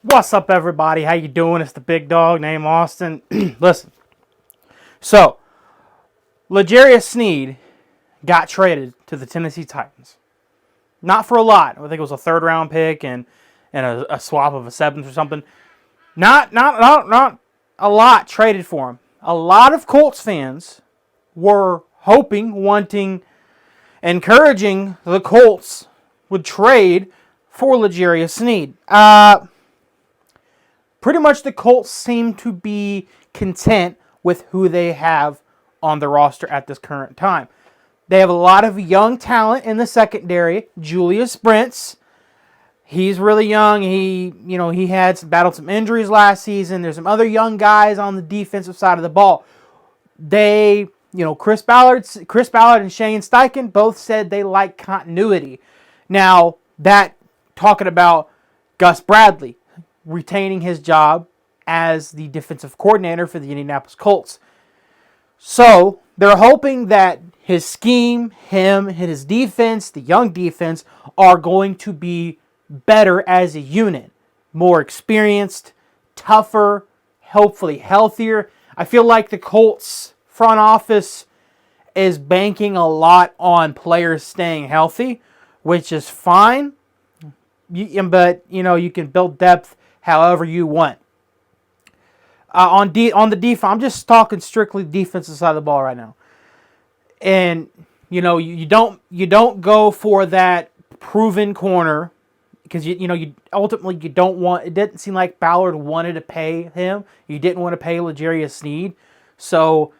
What's up, everybody? How you doing? It's the big dog named Austin. Listen, so Sneed got traded to the Tennessee Titans. Not for a lot. I think it was a third-round pick and a swap of a seventh or something. Not a lot traded for him. A lot of Colts fans were hoping, wanting, encouraging the Colts would trade for Sneed. Pretty much the Colts seem to be content with who they have on the roster at this current time. They have a lot of young talent in the secondary. Julius Brents, he's really young. He had battled some injuries last season. There's some other young guys on the defensive side of the ball. Chris Ballard and Shane Steichen both said they like continuity. Now, talking about Gus Bradley retaining his job as the defensive coordinator for the Indianapolis Colts. So they're hoping that his scheme, his defense, the young defense, are going to be better as a unit. More experienced, tougher, hopefully healthier. I feel like the Colts front office is banking a lot on players staying healthy, which is fine. But you can build depth however you want. On the defense, I'm just talking strictly defensive side of the ball right now. And you don't go for that proven corner because you ultimately you don't want. It didn't seem like Ballard wanted to pay him. You didn't want to pay Sneed, so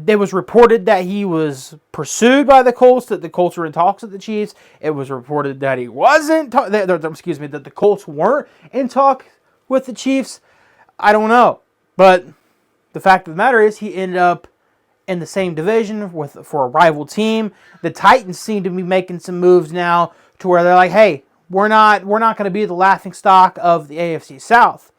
It was reported that he was pursued by the Colts, that the Colts were in talks with the Chiefs. It was reported that he wasn't. That the Colts weren't in talk with the Chiefs. I don't know, but the fact of the matter is, he ended up in the same division for a rival team. The Titans seem to be making some moves now to where they're like, "Hey, we're not going to be the laughingstock of the AFC South."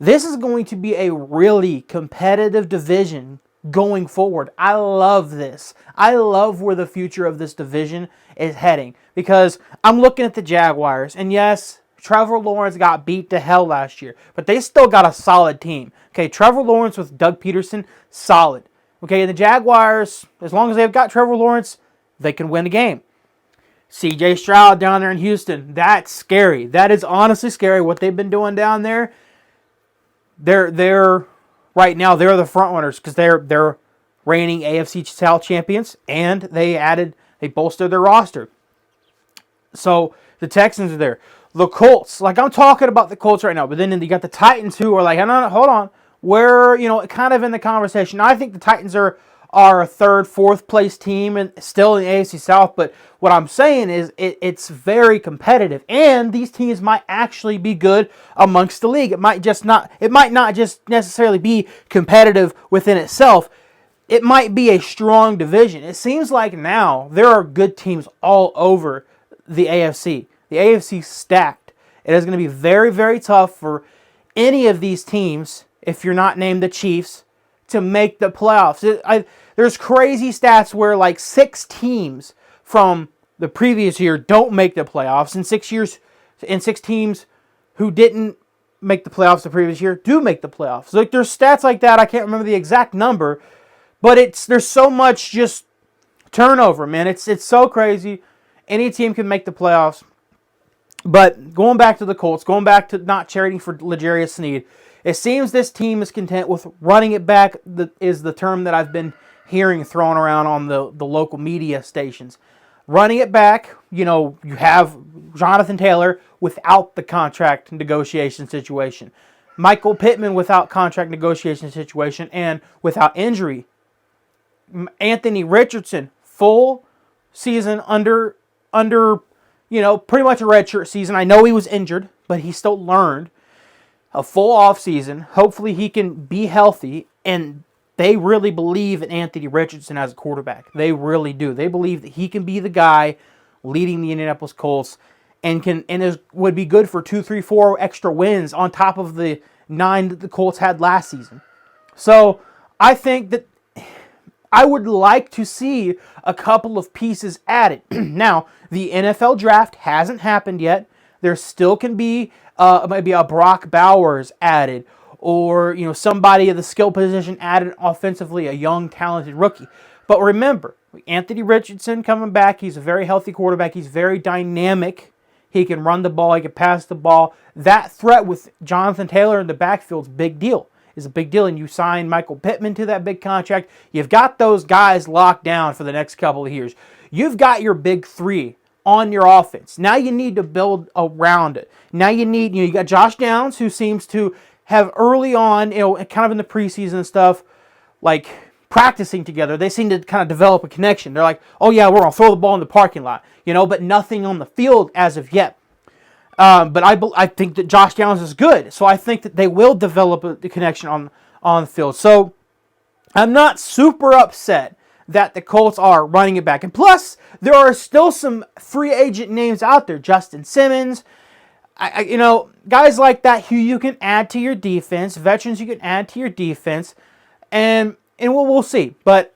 This is going to be a really competitive division going forward. I love this. I love where the future of this division is heading because I'm looking at the Jaguars, and yes, Trevor Lawrence got beat to hell last year, but they still got a solid team. Okay, Trevor Lawrence with Doug Peterson, solid. Okay, and the Jaguars, as long as they've got Trevor Lawrence, they can win a game. CJ Stroud down there in Houston, that's scary. That is honestly scary what they've been doing down there. They're right now, they're the front runners because they're reigning AFC South champions, and they bolstered their roster. So the Texans are there. The Colts, like I'm talking about the Colts right now, but then you got the Titans who are like, no, hold on, we're kind of in the conversation. I think the Titans are a third, fourth place team and still in the AFC South, but what I'm saying is it's very competitive, and these teams might actually be good amongst the league. It might not just necessarily be competitive within itself. It might be a strong division. It seems like now there are good teams all over the AFC. The AFC stacked. It is going to be very, very tough for any of these teams, if you're not named the Chiefs, to make the playoffs. There's crazy stats where like 6 teams from the previous year don't make the playoffs, and 6 teams who didn't make the playoffs the previous year do make the playoffs. Like there's stats like that. I can't remember the exact number, but there's so much just turnover, man. It's so crazy. Any team can make the playoffs. But going back to the Colts, going back to not trading for Sneed, it seems this team is content with running it back, is the term that I've been hearing thrown around on the local media stations. Running it back, you have Jonathan Taylor without the contract negotiation situation. Michael Pittman without contract negotiation situation and without injury. Anthony Richardson, full season under pretty much a redshirt season. I know he was injured, but he still learned. A full off season. Hopefully he can be healthy, and they really believe in Anthony Richardson as a quarterback. They really do. They believe that he can be the guy leading the Indianapolis Colts and would be good for 2, 3, 4 extra wins on top of the 9 that the Colts had last season. So I think that I would like to see a couple of pieces added. Now, the NFL draft hasn't happened yet. There still can be maybe a Brock Bowers added, or somebody at the skill position added offensively, a young talented rookie. But remember, Anthony Richardson coming back. He's a very healthy quarterback. He's very dynamic. He can run the ball. He can pass the ball. That threat with Jonathan Taylor in the backfield is a big deal. And you sign Michael Pittman to that big contract. You've got those guys locked down for the next couple of years. You've got your big three on your offense. Now you need to build around it. Now you got Josh Downs, who seems to have early on, kind of in the preseason and stuff, like practicing together. They seem to kind of develop a connection. They're like, oh yeah, we're going to throw the ball in the parking lot, but nothing on the field as of yet. But I think that Josh Downs is good. So I think that they will develop the connection on the field. So I'm not super upset that the Colts are running it back. And plus, there are still some free agent names out there. Justin Simmons, guys like that who you can add to your defense, veterans you can add to your defense, and we'll see. But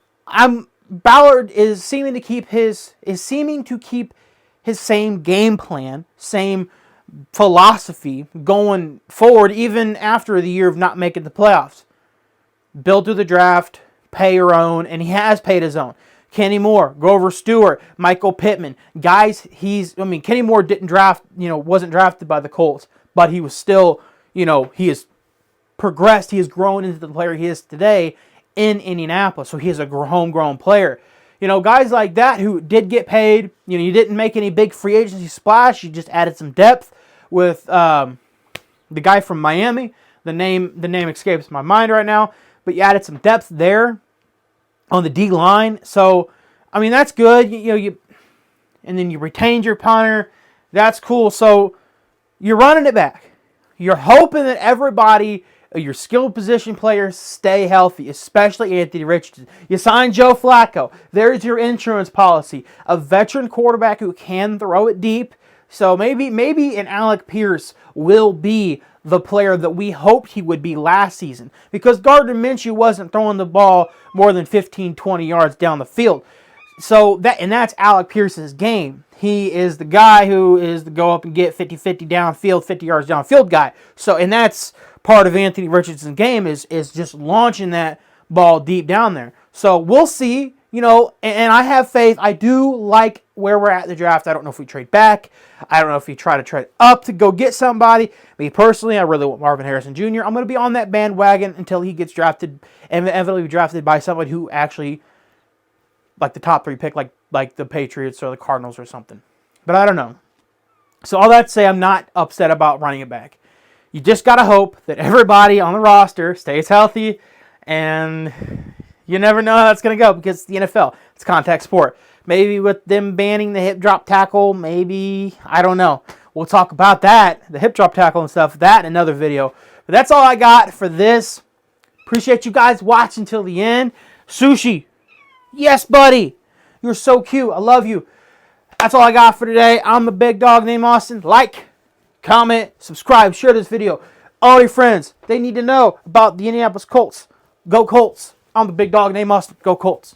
Ballard is seeming to keep his same game plan, same philosophy going forward, even after the year of not making the playoffs. Build through the draft, pay your own, and he has paid his own. Kenny Moore, Grover Stewart, Michael Pittman, guys. Kenny Moore wasn't drafted by the Colts, but he was still, he has progressed. He has grown into the player he is today in Indianapolis. So he is a homegrown player. Guys like that who did get paid. You didn't make any big free agency splash. You just added some depth with the guy from Miami. The name escapes my mind right now, but you added some depth there on the D line. So that's good. And then you retained your punter. That's cool. So you're running it back. You're hoping that everybody, your skilled position players, stay healthy, especially Anthony Richardson. You signed Joe Flacco. There's your insurance policy. A veteran quarterback who can throw it deep. So maybe an Alec Pierce will be the player that we hoped he would be last season, because Gardner Minshew wasn't throwing the ball more than 15, 20 yards down the field. So that's Alec Pierce's game. He is the guy who is the go up and get 50-50 downfield, 50 yards downfield guy. So, and that's part of Anthony Richardson's game is just launching that ball deep down there. So we'll see, and I have faith. I do like where we're at in the draft. I don't know if we trade back. I don't know if we try to trade up to go get somebody. Me personally, I really want Marvin Harrison Jr. I'm going to be on that bandwagon until he gets drafted and eventually be drafted by someone who actually, like the top 3 pick, like the Patriots or the Cardinals or something. But I don't know. So all that to say, I'm not upset about running it back. You just got to hope that everybody on the roster stays healthy, and you never know how that's going to go because it's the NFL. It's contact sport. Maybe with them banning the hip drop tackle, maybe, I don't know. We'll talk about that, the hip drop tackle and stuff, that in another video. But that's all I got for this. Appreciate you guys watching till the end. Sushi, yes, buddy. You're so cute. I love you. That's all I got for today. I'm the big dog named Austin. Like, comment, subscribe, share this video. All your friends, they need to know about the Indianapolis Colts. Go Colts. I'm the big dog named Austin. Go Colts.